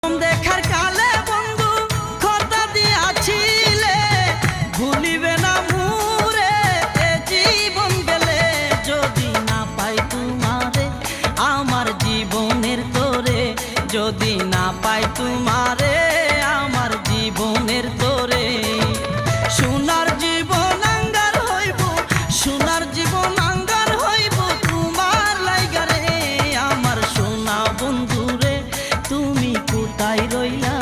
দেখার কালে বন্ধু কথা দিয়াছিলে ভুলিবে না মুরে এ জীবন গেলে যদি না পাই তোমারে আমার জীবনের তোরে যদি না পাই তোমারে আমার জীবনের তোরে সোনার জীবন আঙ্গার হইব সোনার জীবন আঙ্গার হইব তোমার লাইগারে আমার সোনা বন্ধুরে তুমি কোথায় রইলা